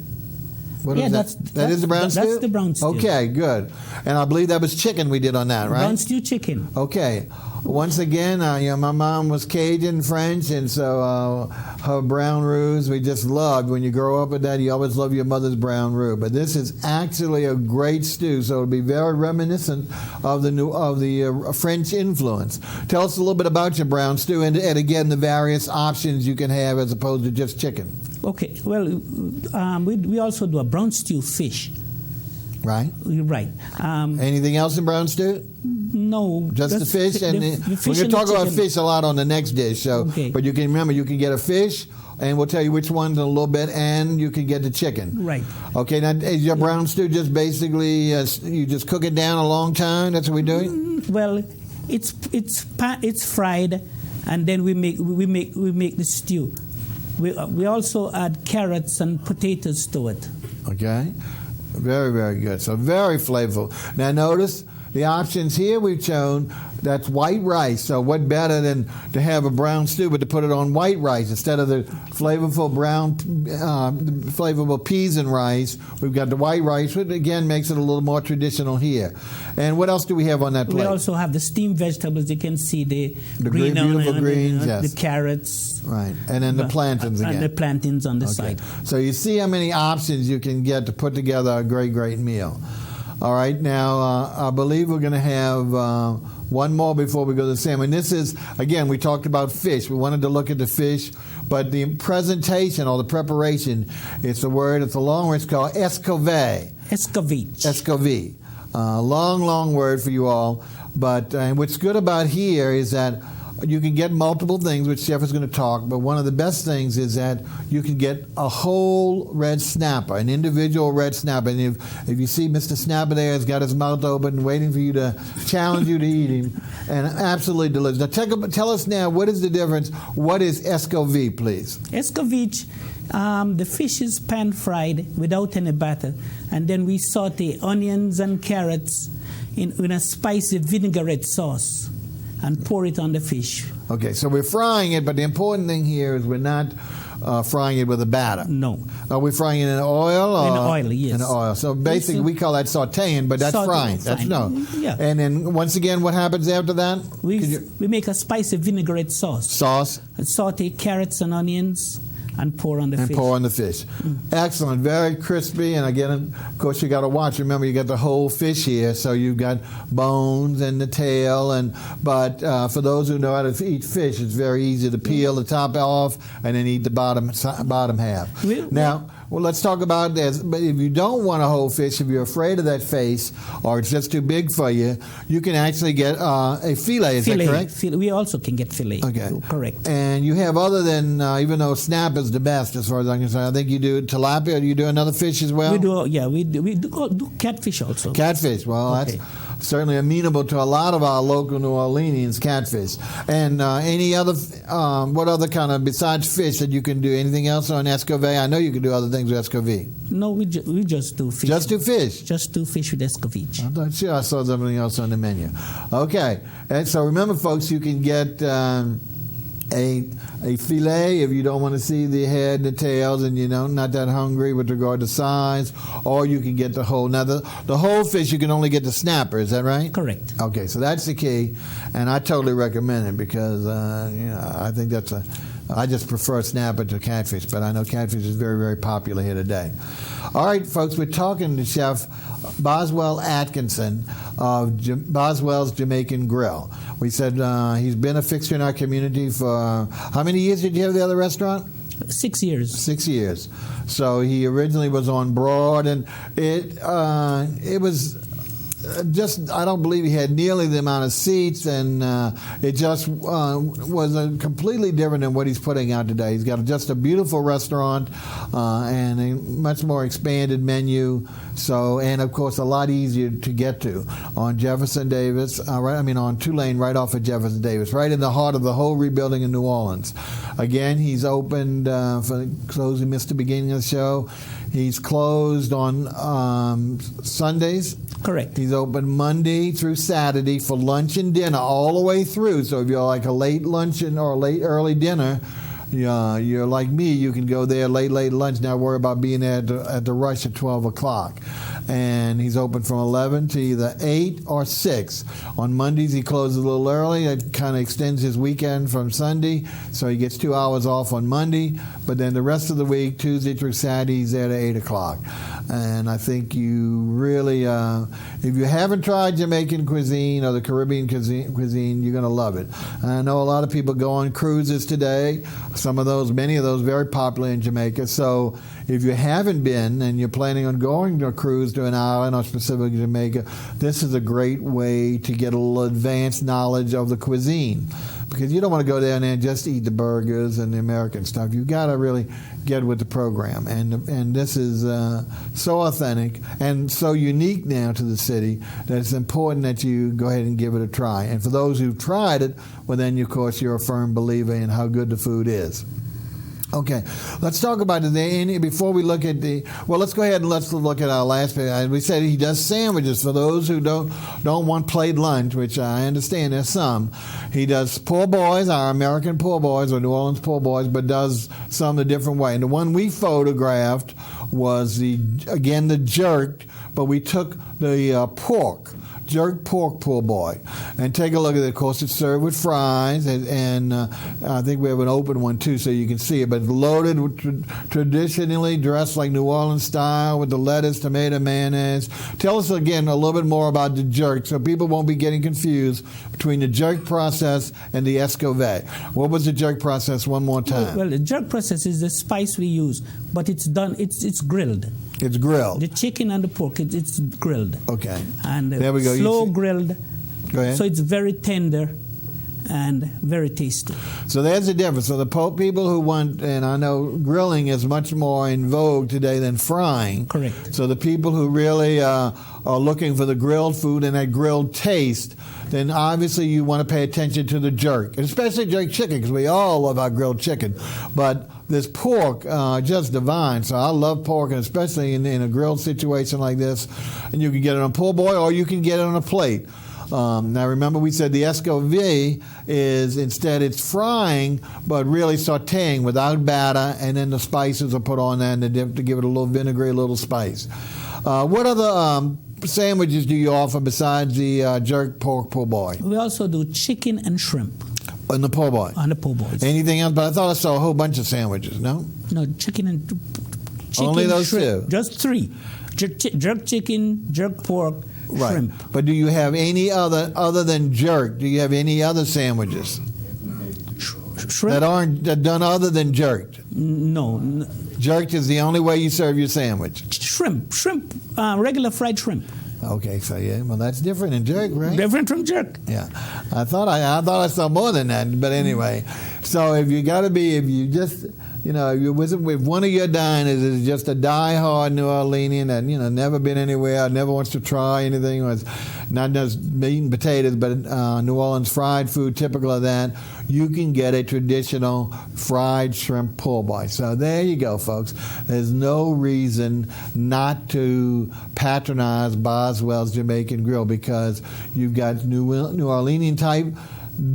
Speaker 1: What is that? That is the brown stew?
Speaker 3: That's the brown stew.
Speaker 1: Okay, good. And I believe that was chicken we did on that, right?
Speaker 3: Brown stew chicken.
Speaker 1: Okay. Once again, my mom was Cajun French, and so her brown roux we just loved. When you grow up with that, you always love your mother's brown roux. But this is actually a great stew, so it'll be very reminiscent of the French influence. Tell us a little bit about your brown stew, and again the various options you can have as opposed to just chicken.
Speaker 3: Okay. Well, we also do a brown stew fish.
Speaker 1: Right.
Speaker 3: Right.
Speaker 1: Anything else in brown stew?
Speaker 3: No.
Speaker 1: Just the fish?
Speaker 3: The fish
Speaker 1: we're going to talk about
Speaker 3: chicken.
Speaker 1: fish a lot on the next dish. So,
Speaker 3: okay.
Speaker 1: But you can remember, you can get a fish, and we'll tell you which ones in a little bit, and you can get the chicken.
Speaker 3: Right.
Speaker 1: Okay, now is your brown stew just basically, you just cook it down a long time? That's what we're doing?
Speaker 3: Well, it's fried, and then we make the stew. We also add carrots and potatoes to it.
Speaker 1: Okay. Very, very good. So very flavorful. Now notice the options here we've shown, that's white rice. So what better than to have a brown stew but to put it on white rice instead of the flavorful flavorful peas and rice. We've got the white rice, which again makes it a little more traditional here. And what else do we have on that plate?
Speaker 3: We also have the steamed vegetables. You can see the green
Speaker 1: beautiful greens,
Speaker 3: yes. The carrots.
Speaker 1: Right. And then the plantains again.
Speaker 3: And the plantains on the side.
Speaker 1: So you see how many options you can get to put together a great, great meal. All right, now I believe we're going to have one more before we go to the salmon. This is, again, we talked about fish. We wanted to look at the fish, but the presentation or the preparation, it's a long word, it's called escovite. Escovite. Long word for you all. But what's good about here is that you can get multiple things, which Jeff is going to talk, but one of the best things is that you can get a whole red snapper, an individual red snapper. And if you see Mr. Snapper there, has got his mouth open, waiting for you to challenge you to eat him, and absolutely delicious. Now, tell us now, what is the difference? What is escovitch, please?
Speaker 3: Escovitch, the fish is pan-fried without any batter, and then we saute onions and carrots in a spicy vinaigrette sauce and pour it on the fish.
Speaker 1: Okay, so we're frying it, but the important thing here is we're not frying it with a batter.
Speaker 3: No.
Speaker 1: Are we frying it in oil?
Speaker 3: In oil, yes.
Speaker 1: In oil. So basically, we call that sauteing, but that's frying. That's no.
Speaker 3: Yeah.
Speaker 1: And then once again, what happens after that?
Speaker 3: We make a spicy vinaigrette sauce.
Speaker 1: Sauce.
Speaker 3: Saute carrots and onions and pour on the fish.
Speaker 1: And pour on the fish. Excellent. Very crispy. And again, of course, you got to watch. Remember, you got the whole fish here, so you've got bones and the tail. But for those who know how to eat fish, it's very easy to peel the top off and then eat the bottom half. Now, let's talk about this. But if you don't want a whole fish, if you're afraid of that face or it's just too big for you, you can actually get a fillet. Is that correct?
Speaker 3: We also can get fillet.
Speaker 1: Okay.
Speaker 3: Correct.
Speaker 1: And you have other than, even though snap is the best as far as I'm concerned, I think you do tilapia. Do you do another fish as well?
Speaker 3: We do catfish also.
Speaker 1: Catfish. Well,
Speaker 3: okay.
Speaker 1: That's certainly amenable to a lot of our local New Orleanians, catfish. And any other, what other kind of, besides fish, that you can do? Anything else on escovitch? I know you can do other things with escovitch.
Speaker 3: No, we just do fish.
Speaker 1: Just do fish?
Speaker 3: Just do fish with escovitch.
Speaker 1: I'm not sure I saw something else on the menu. Okay. And so remember, folks, you can get a fillet if you don't want to see the head and the tails and not that hungry with regard to size, or you can get the whole. Now the whole fish, you can only get the snapper. Is that right?
Speaker 3: Correct.
Speaker 1: Okay, so that's the key, and I totally recommend it because I think I just prefer snapper to catfish, but I know catfish is very, very popular here today. All right, folks, we're talking to Chef Boswell Atkinson of Boswell's Jamaican Grill. We said he's been a fixture in our community for how many years did you have the other restaurant?
Speaker 3: 6 years.
Speaker 1: 6 years. So he originally was on Broad, and it was just, I don't believe he had nearly the amount of seats, and it just was completely different than what he's putting out today. He's got just a beautiful restaurant and a much more expanded menu. So, and of course, a lot easier to get to on Jefferson Davis. On Tulane, right off of Jefferson Davis, right in the heart of the whole rebuilding in New Orleans. Again, he's opened for those who missed the beginning of the show. He's closed on Sundays.
Speaker 3: Correct.
Speaker 1: He's open Monday through Saturday for lunch and dinner all the way through. So if you're like a late luncheon or a late early dinner, you're like me, you can go there late lunch, not worry about being there at the rush at 12 o'clock. And he's open from 11 to either 8 or 6. On Mondays, he closes a little early. It kind of extends his weekend from Sunday, so he gets 2 hours off on Monday. But then the rest of the week, Tuesday through Saturday, he's there at 8 o'clock. And I think you really, if you haven't tried Jamaican cuisine or the Caribbean cuisine, you're going to love it. And I know a lot of people go on cruises today. Many of those very popular in Jamaica. So if you haven't been and you're planning on going to a cruise to an island or specifically Jamaica, this is a great way to get a little advanced knowledge of the cuisine. Because you don't want to go down there and just eat the burgers and the American stuff. You've got to really get with the program. And this is so authentic and so unique now to the city that it's important that you go ahead and give it a try. And for those who've tried it, well, then, of course, you're a firm believer in how good the food is. Okay, let's talk about it. Before we look at let's go ahead and let's look at our last page. We said he does sandwiches for those who don't want plate lunch, which I understand there's some. He does poor boys, our American poor boys or New Orleans poor boys, but does some a different way. And the one we photographed was the jerked, but we took the jerk pork poor boy. And take a look at it. Of course, it's served with fries, and I think we have an open one too so you can see it. But loaded, traditionally dressed like New Orleans style with the lettuce, tomato, mayonnaise. Tell us again a little bit more about the jerk so people won't be getting confused between the jerk process and the escovitch. What was the jerk process one more time?
Speaker 3: Well, the jerk process is the spice we use, but it's done, it's grilled.
Speaker 1: It's grilled.
Speaker 3: The chicken and the pork, it's grilled.
Speaker 1: Okay.
Speaker 3: And
Speaker 1: there we go.
Speaker 3: Slow grilled.
Speaker 1: Go ahead.
Speaker 3: So it's very tender. and very tasty.
Speaker 1: So there's the difference. So the people who want, and I know grilling is much more in vogue today than frying.
Speaker 3: Correct.
Speaker 1: So the people who really are looking for the grilled food and that grilled taste, then obviously you want to pay attention to the jerk, especially jerk chicken, because we all love our grilled chicken. But this pork, just divine. So I love pork, and especially in a grilled situation like this. And you can get it on pull boy, or you can get it on a plate. Now remember, we said the escoville is instead it's frying, but really sautéing without batter, and then the spices are put on there to give it a little vinegary, a little spice. What other sandwiches do you offer besides the jerk pork pull boy?
Speaker 3: We also do chicken and shrimp.
Speaker 1: On the pull boy?
Speaker 3: On the pull boys.
Speaker 1: Anything else? But I thought I saw a whole bunch of sandwiches, no?
Speaker 3: No, chicken and chicken.
Speaker 1: Only those
Speaker 3: shrimp.
Speaker 1: two?
Speaker 3: Just three. Jerk chicken, jerk pork,
Speaker 1: Right.
Speaker 3: shrimp.
Speaker 1: But do you have any other than jerk? Do you have any other sandwiches
Speaker 3: Shrimp?
Speaker 1: that done other than jerked?
Speaker 3: No.
Speaker 1: Jerked is the only way you serve your sandwich.
Speaker 3: Shrimp, regular fried shrimp.
Speaker 1: Okay, so yeah, well that's different than jerk, right?
Speaker 3: Different from jerk.
Speaker 1: Yeah, I thought I saw more than that, but anyway. So if you just if one of your diners is just a die-hard New Orleanian and never been anywhere, never wants to try anything, was not just meat and potatoes, but New Orleans fried food, typical of that, you can get a traditional fried shrimp pull boy. So there you go, folks. There's no reason not to patronize Boswell's Jamaican Grill, because you've got New Orleanian type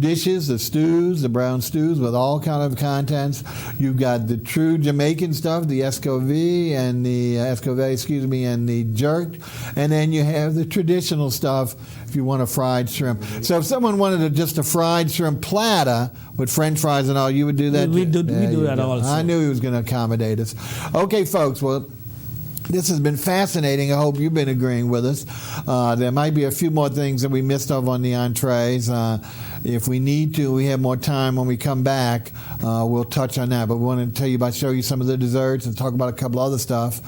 Speaker 1: dishes, the stews, the brown stews with all kind of contents. You've got the true Jamaican stuff, the escoville and the jerk, and then you have the traditional stuff if you want a fried shrimp. So if someone wanted just a fried shrimp platter with French fries and all, you would do that?
Speaker 3: We do that also.
Speaker 1: I knew he was going to accommodate us. Okay, folks, well, this has been fascinating. I hope you've been agreeing with us. There might be a few more things that we missed off on the entrees. If we need to, we have more time when we come back, we'll touch on that. But we want to show you some of the desserts and talk about a couple other stuff.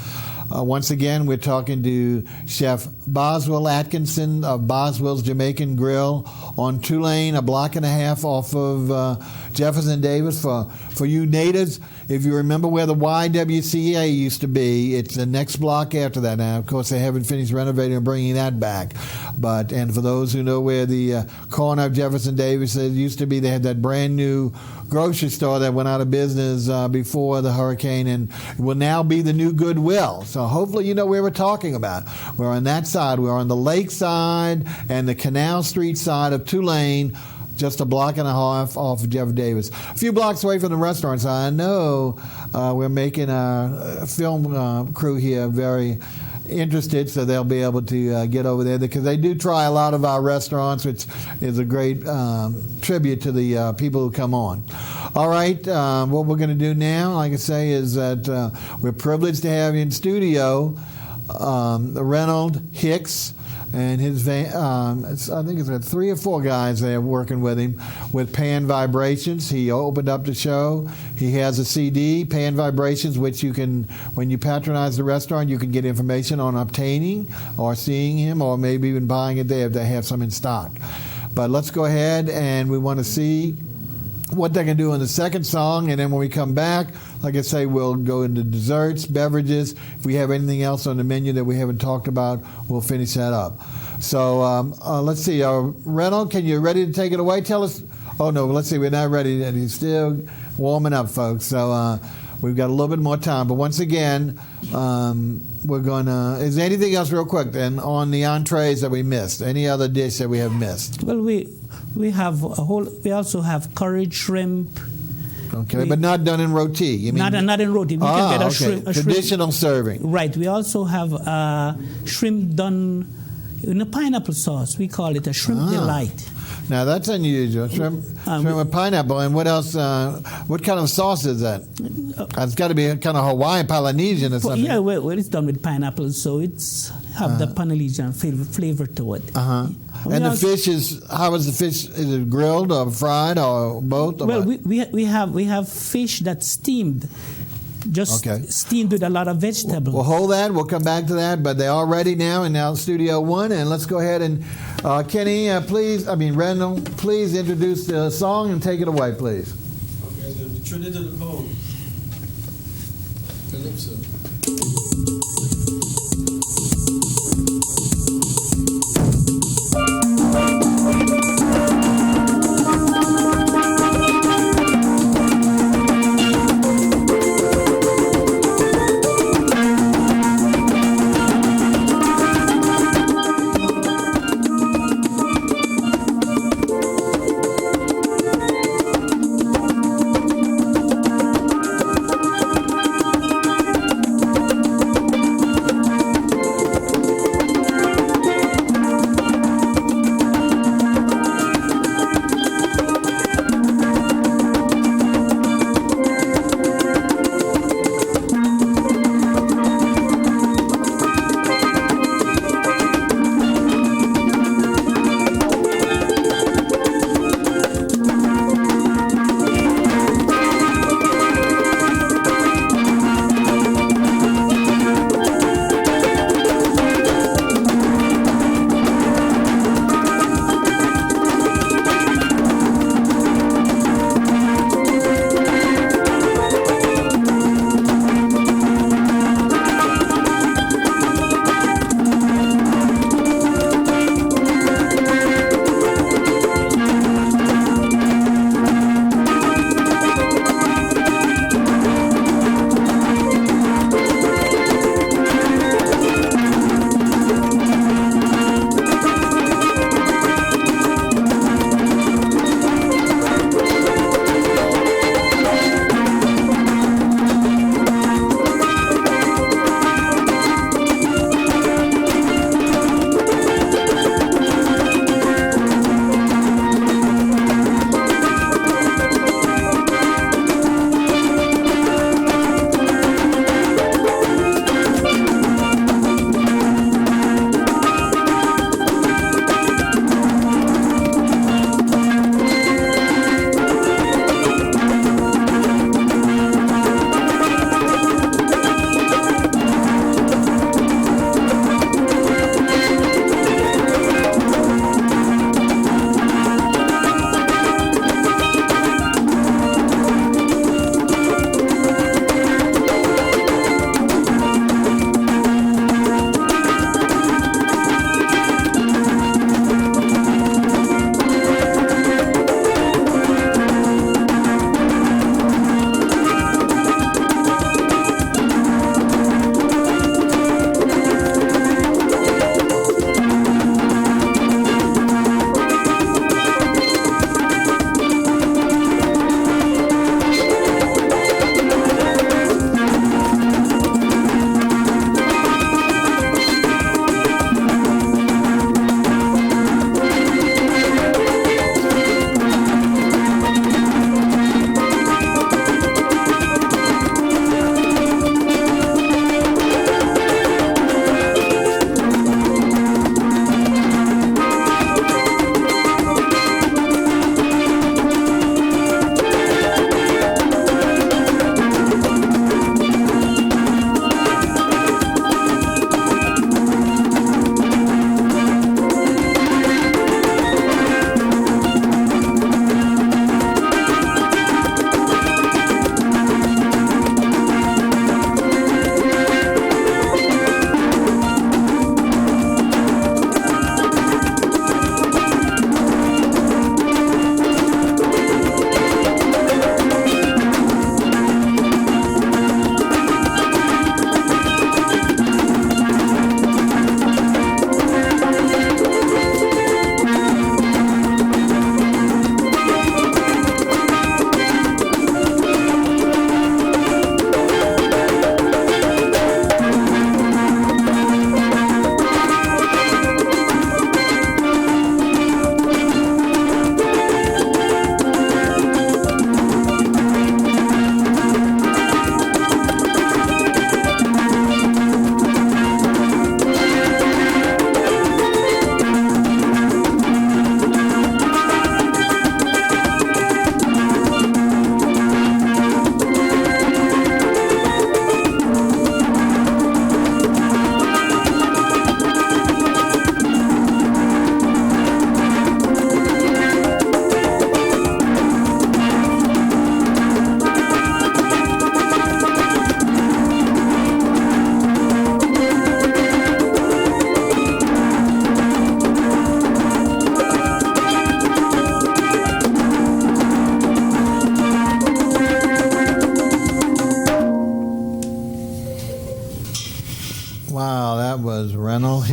Speaker 1: Once again, we're talking to Chef Boswell Atkinson of Boswell's Jamaican Grill on Tulane, a block and a half off of Jefferson Davis. For you natives, if you remember where the YWCA used to be, it's the next block after that. Now, of course, they haven't finished renovating and bringing that back. And for those who know where the corner of Jefferson Davis used to be, they had that brand new grocery store that went out of business before the hurricane, and will now be the new Goodwill. So hopefully you know where we're talking about. We're on that side. We're on the lake side and the Canal Street side of Tulane, just a block and a half off of Jeff Davis. A few blocks away from the restaurant. So I know we're making a film crew here very interested, so they'll be able to get over there, because they do try a lot of our restaurants, which is a great tribute to the people who come on. All right, what we're going to do now, like I say, is that we're privileged to have in studio Reynold Hicks and his I think it's got 3 or 4 guys there working with him with Pan Vibrations. He opened up the show. He has a CD, Pan Vibrations, which you can, when you patronize the restaurant, you can get information on obtaining or seeing him, or maybe even buying it there if they have some in stock. But let's go ahead, and we want to see what they can do in the second song, and then when we come back, like I say, we'll go into desserts, beverages. If we have anything else on the menu that we haven't talked about, we'll finish that up. So let's see, Reynold, can you ready to take it away? Tell us. Oh no, let's see, we're not ready, and he's still warming up, folks. So we've got a little bit more time. But once again, we're gonna. Is there anything else, real quick, then, on the entrees that we missed? Any other dish that we have missed?
Speaker 3: Well, we have we also have curried shrimp.
Speaker 1: Okay, but not done in roti. You mean
Speaker 3: not in roti. We can get a shrimp.
Speaker 1: Traditional serving.
Speaker 3: Right. We also have shrimp done in a pineapple sauce. We call it a shrimp delight.
Speaker 1: Now that's unusual. Shrimp with pineapple. And what else? What kind of sauce is that? It's got to be kind of Hawaiian, Polynesian or something.
Speaker 3: Yeah, well, it's done with pineapple, so it's have the Polynesian flavor to it.
Speaker 1: And the fish is, how is the fish? Is it grilled or fried or both? Or
Speaker 3: well, we have fish that's steamed. Just steamed with a lot of vegetables.
Speaker 1: We'll hold that. We'll come back to that. But they are ready now in now Studio 1. And let's go ahead and Kenny, Randall, please introduce the song and take it away, please.
Speaker 2: Okay, the Trinity of the Poem. Calypso.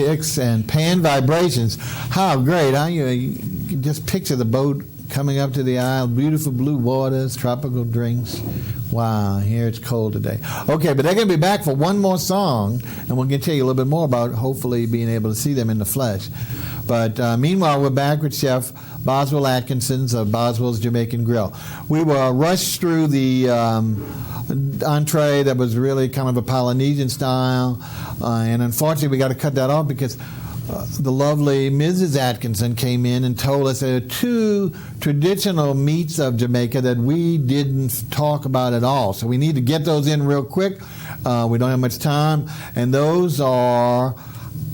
Speaker 1: sticks and pan vibrations. How great! You can just picture the boat coming up to the aisle, beautiful blue waters, tropical drinks. Wow, here it's cold today. Okay, but they're going to be back for one more song, and we're going to tell you a little bit more about hopefully being able to see them in the flesh. But meanwhile, we're back with Chef Boswell Atkinson's of Boswell's Jamaican Grill. We will rush through the entree that was really kind of a Polynesian style, and unfortunately we got to cut that off because the lovely Mrs. Atkinson came in and told us there are two traditional meats of Jamaica that we didn't talk about at all. So we need to get those in real quick. We don't have much time. And those are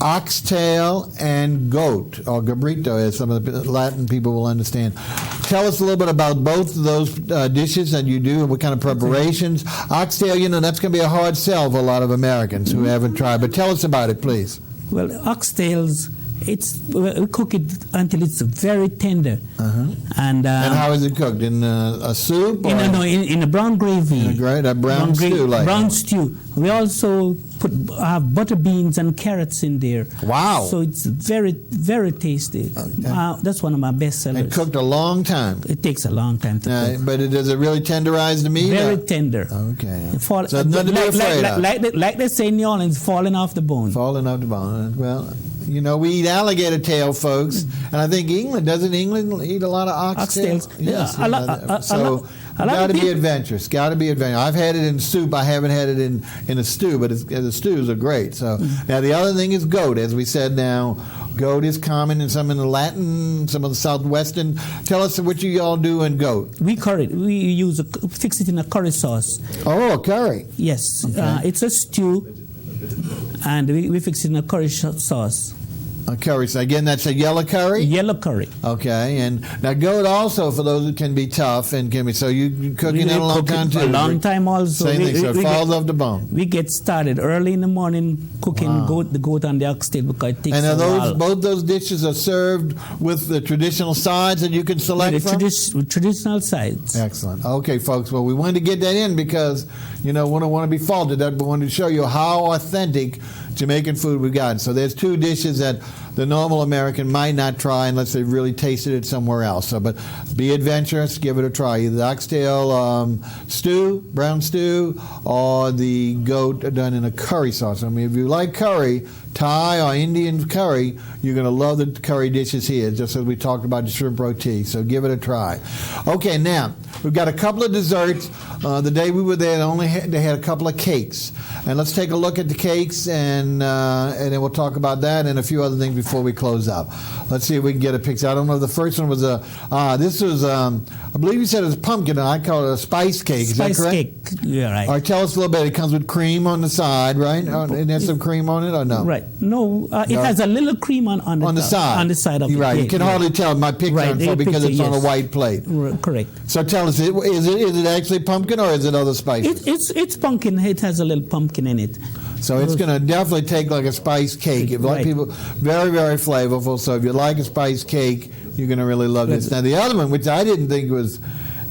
Speaker 1: oxtail and goat, or gabrito, as some of the Latin people will understand. Tell us a little bit about both of those dishes that you do and what kind of preparations. Oxtail, that's going to be a hard sell for a lot of Americans who haven't tried. But tell us about it, please.
Speaker 3: Well, oxtails, we cook it until it's very tender. And
Speaker 1: how is it cooked? In a soup?
Speaker 3: In a brown gravy.
Speaker 1: A brown stew, like
Speaker 3: brown stew. We also have butter beans and carrots in there.
Speaker 1: Wow!
Speaker 3: So it's very, very tasty. Okay. That's one of my best sellers.
Speaker 1: And cooked a long time.
Speaker 3: It takes a long time to cook.
Speaker 1: But does it really tenderize the meat?
Speaker 3: Very tender.
Speaker 1: Okay.
Speaker 3: So nothing to be afraid of. Like they say in New Orleans, falling off the bone.
Speaker 1: Falling off the bone. Well, we eat alligator tail, folks, and I think doesn't England eat a lot of oxtail?
Speaker 3: Oxtails.
Speaker 1: Yes.
Speaker 3: So
Speaker 1: got to be adventurous. Got to be adventurous. I've had it in soup. I haven't had it in a stew, but the stews are great. So now the other thing is goat, as we said. Now goat is common in some of the Latin, some of the southwestern. Tell us what you all do in goat.
Speaker 3: We curry. We fix it in a curry sauce.
Speaker 1: Oh, curry.
Speaker 3: Yes,
Speaker 1: okay.
Speaker 3: It's a stew, and we fix it in a curry sauce.
Speaker 1: A curry. So again, that's a yellow curry?
Speaker 3: Yellow curry.
Speaker 1: Okay. And now goat also, for those who can be tough and can be, so you cooking it a long time too?
Speaker 3: A long time also.
Speaker 1: Same thing, so it falls off the bone.
Speaker 3: We get started early in the morning cooking the goat and the oxtail because it takes a while.
Speaker 1: Both those dishes are served with the traditional sides that you can select from?
Speaker 3: Traditional sides.
Speaker 1: Excellent. Okay, folks. Well, we wanted to get that in because, we don't want to be faulted, but we wanted to show you how authentic Jamaican food we've got. So there's two dishes that the normal American might not try unless they've really tasted it somewhere else. So, but be adventurous, give it a try. Either the oxtail stew, brown stew, or the goat done in a curry sauce. I mean, if you like curry, Thai or Indian curry, you're going to love the curry dishes here, just as we talked about the shrimp roti. So give it a try. Okay, now, we've got a couple of desserts. The day we were there, they had a couple of cakes. And let's take a look at the cakes, and then we'll talk about that and a few other things before we close up. Let's see if we can get a picture. I don't know if the first one was this was, I believe you said it was pumpkin, and I call it a spice cake. Is that correct?
Speaker 3: Spice cake, yeah, right.
Speaker 1: All right, tell us a little bit. It comes with cream on the side, right? It has some cream on it, or no?
Speaker 3: Right. No, it has a little cream on the side. On the side of the
Speaker 1: right.
Speaker 3: cake.
Speaker 1: You can hardly tell my picture because it's on a white plate.
Speaker 3: Correct.
Speaker 1: So tell us, is it actually pumpkin or is it other spices?
Speaker 3: It's pumpkin. It has a little pumpkin in it.
Speaker 1: So it's going to definitely take like a spice cake. If like people, very, very flavorful. So if you like a spice cake, you're going to really love this. Now the other one, which I didn't think was,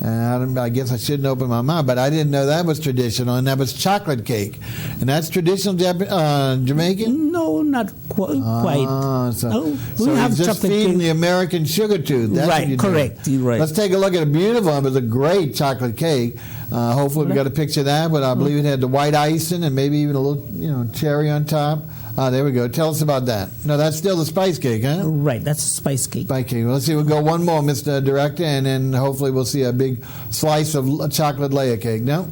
Speaker 1: I guess I shouldn't open my mouth, but I didn't know that was traditional, and that was chocolate cake. And that's traditional Jamaican?
Speaker 3: No, not quite.
Speaker 1: So you're just feeding the American sugar tooth. That's
Speaker 3: right,
Speaker 1: what you
Speaker 3: correct.
Speaker 1: do.
Speaker 3: Right.
Speaker 1: Let's take a look at a beautiful one. It was a great chocolate cake. Hopefully we got a picture of that, but I believe it had the white icing and maybe even a little, cherry on top. There we go. Tell us about that. No, that's still the spice cake, huh?
Speaker 3: Right, that's a spice cake.
Speaker 1: Spice cake. Well, let's see. We'll go one more, Mr. Director, and then hopefully we'll see a big slice of chocolate layer cake. No?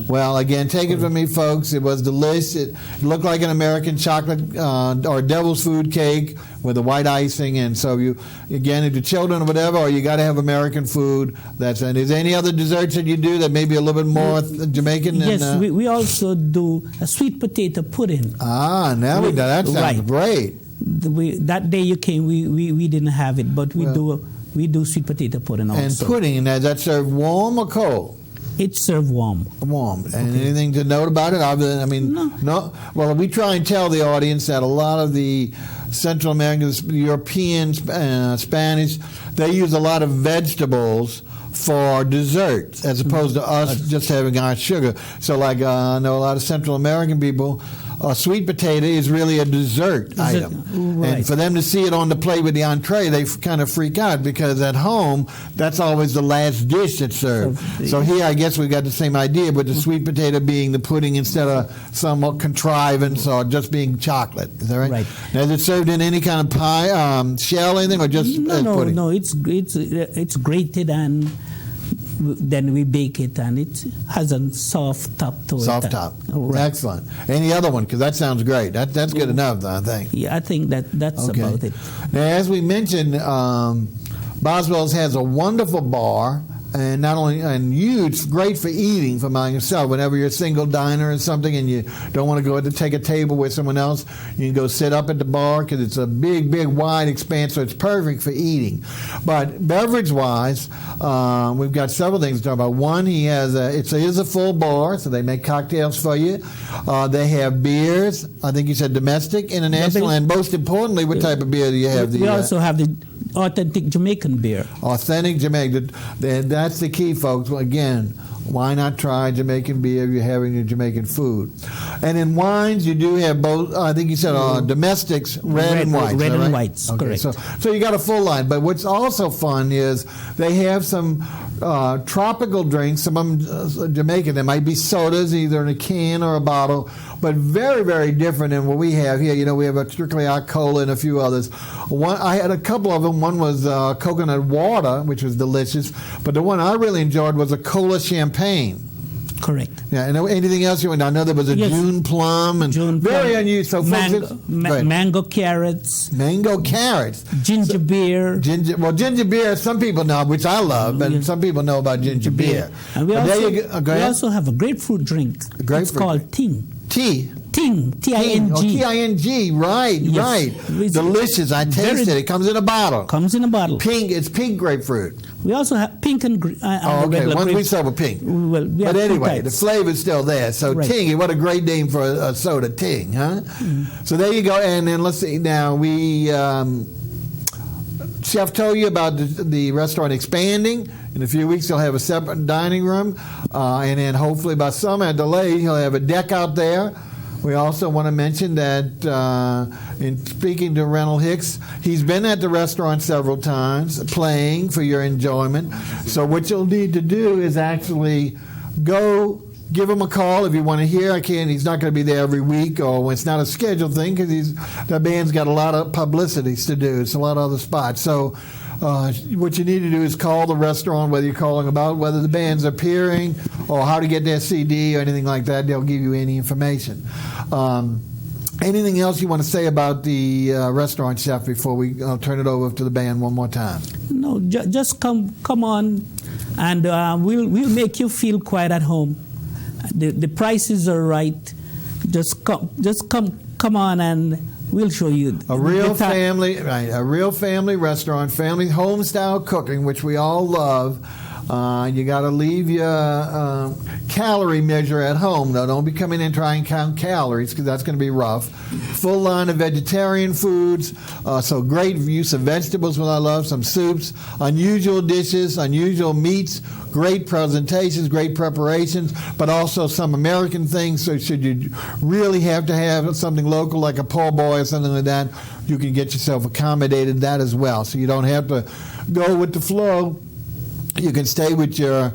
Speaker 1: Well, again, take it from me, folks. It was delicious. It looked like an American chocolate or devil's food cake with the white icing. And so if your children or whatever, or you got to have American food. And is there any other desserts that you do that may be a little bit more Jamaican?
Speaker 3: Yes, we also do a sweet potato pudding.
Speaker 1: Now we do. That sounds great.
Speaker 3: That day you came, we didn't have it, but we do sweet potato pudding also.
Speaker 1: And pudding, is that served warm or cold?
Speaker 3: It's served warm.
Speaker 1: Warm. And anything to note about it? No. Well, we try and tell the audience that a lot of the Central Americans, Europeans, Spanish, they use a lot of vegetables for desserts as opposed to us just having our sugar. So I know a lot of Central American people a sweet potato is really a dessert item.
Speaker 3: Right.
Speaker 1: And for them to see it on the plate with the entree, they kind of freak out because at home, that's always the last dish that's served. So here, I guess we got the same idea, but the sweet potato being the pudding instead of some contrivance or just being chocolate. Is that right?
Speaker 3: Right.
Speaker 1: Now, is it served in any kind of pie, shell, anything, or just pudding?
Speaker 3: No. It's grated and then we bake it, and it has a soft top to it.
Speaker 1: Soft top.
Speaker 3: Right.
Speaker 1: Excellent. Any other one? Because that sounds great. That's good enough, I think.
Speaker 3: Yeah, I think that's
Speaker 1: Okay.
Speaker 3: about it.
Speaker 1: Now, as we mentioned, Boswells has a wonderful bar, and not only huge, great for eating for yourself. Whenever you're a single diner or something, and you don't want to go to take a table with someone else, you can go sit up at the bar because it's a big, wide expanse, so it's perfect for eating. But beverage-wise, we've got several things to talk about. One, he has it is a full bar, so they make cocktails for you. They have beers. I think you said domestic, international, and most importantly, what type of beer do you have?
Speaker 3: We also have the authentic Jamaican beer.
Speaker 1: Authentic Jamaican. That's the key, folks. Again, why not try Jamaican beer if you're having your Jamaican food? And in wines, you do have both, I think you said domestics, red and whites.
Speaker 3: Red and
Speaker 1: right?
Speaker 3: whites,
Speaker 1: okay,
Speaker 3: correct.
Speaker 1: So you got a full line. But what's also fun is they have some tropical drinks, some of them Jamaican. There might be sodas, either in a can or a bottle, but very, very different than what we have here. You know, we have a strictly our cola and a few others. I had a couple of them. One was coconut water, which was delicious, but the one I really enjoyed was a cola champagne.
Speaker 3: Correct.
Speaker 1: Yeah, and anything else you want? I know there was a June plum and very unusual. So
Speaker 3: mango carrots.
Speaker 1: Mango carrots.
Speaker 3: Ginger beer.
Speaker 1: Ginger beer, some people know, which I love, and some people know about ginger beer.
Speaker 3: And we also have a grapefruit drink. It's called Ting. Ting, T-I-N-G.
Speaker 1: Oh, T-I-N-G, right.
Speaker 3: It's
Speaker 1: delicious. I tasted it. It comes in a bottle.
Speaker 3: Pink,
Speaker 1: it's pink grapefruit.
Speaker 3: We also have pink and
Speaker 1: okay. Once we start with pink.
Speaker 3: Well,
Speaker 1: but anyway, the flavor's still there. So Ting, what a great name for a soda, Ting, huh?
Speaker 3: Mm.
Speaker 1: So there you go. And then let's see. Now we, Chef told you about the restaurant expanding. In a few weeks, he'll have a separate dining room. And then hopefully by summer delay, he'll have a deck out there. We also want to mention that in speaking to Reynold Hicks, he's been at the restaurant several times playing for your enjoyment. So what you'll need to do is actually go give him a call if you want to hear. He's not going to be there every week, or it's not a scheduled thing because the band's got a lot of publicities to do. It's a lot of other spots. So what you need to do is call the restaurant, whether you're calling about whether the band's appearing or how to get their CD or anything like that. They'll give you any information. Anything else you want to say about the restaurant, Chef, before we turn it over to the band one more time?
Speaker 3: No, just come on, and we'll make you feel quite at home. The prices are right. Just come on, and we'll show you
Speaker 1: a real family restaurant, family home style cooking, which we all love. You got to leave your calorie measure at home, though. Don't be coming in and try and count calories because that's going to be rough. Full line of vegetarian foods, so great use of vegetables, what I love, some soups, unusual dishes, unusual meats, great presentations, great preparations, but also some American things. So should you really have to have something local like a po' boy or something like that, you can get yourself accommodated that as well. So you don't have to go with the flow. You can stay with your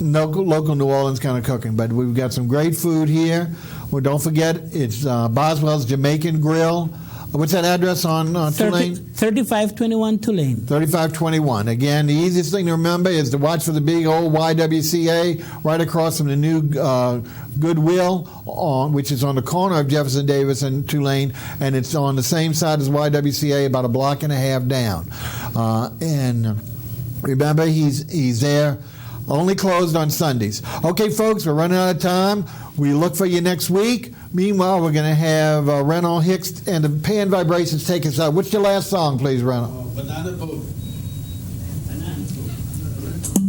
Speaker 1: local New Orleans kind of cooking. But we've got some great food here. Well, don't forget, it's Boswell's Jamaican Grill. What's that address on Tulane?
Speaker 3: 3521 Tulane.
Speaker 1: 3521. Again, the easiest thing to remember is to watch for the big old YWCA right across from the new Goodwill, which is on the corner of Jefferson Davis and Tulane, and it's on the same side as YWCA, about a block and a half down. And remember, he's there. Only closed on Sundays. Okay, folks, we're running out of time. We look for you next week. Meanwhile, we're going to have Reynold Hicks and the Pan Vibrations take us out. What's your last song, please, Reynold?
Speaker 2: Banana Boat.
Speaker 3: Banana Boat.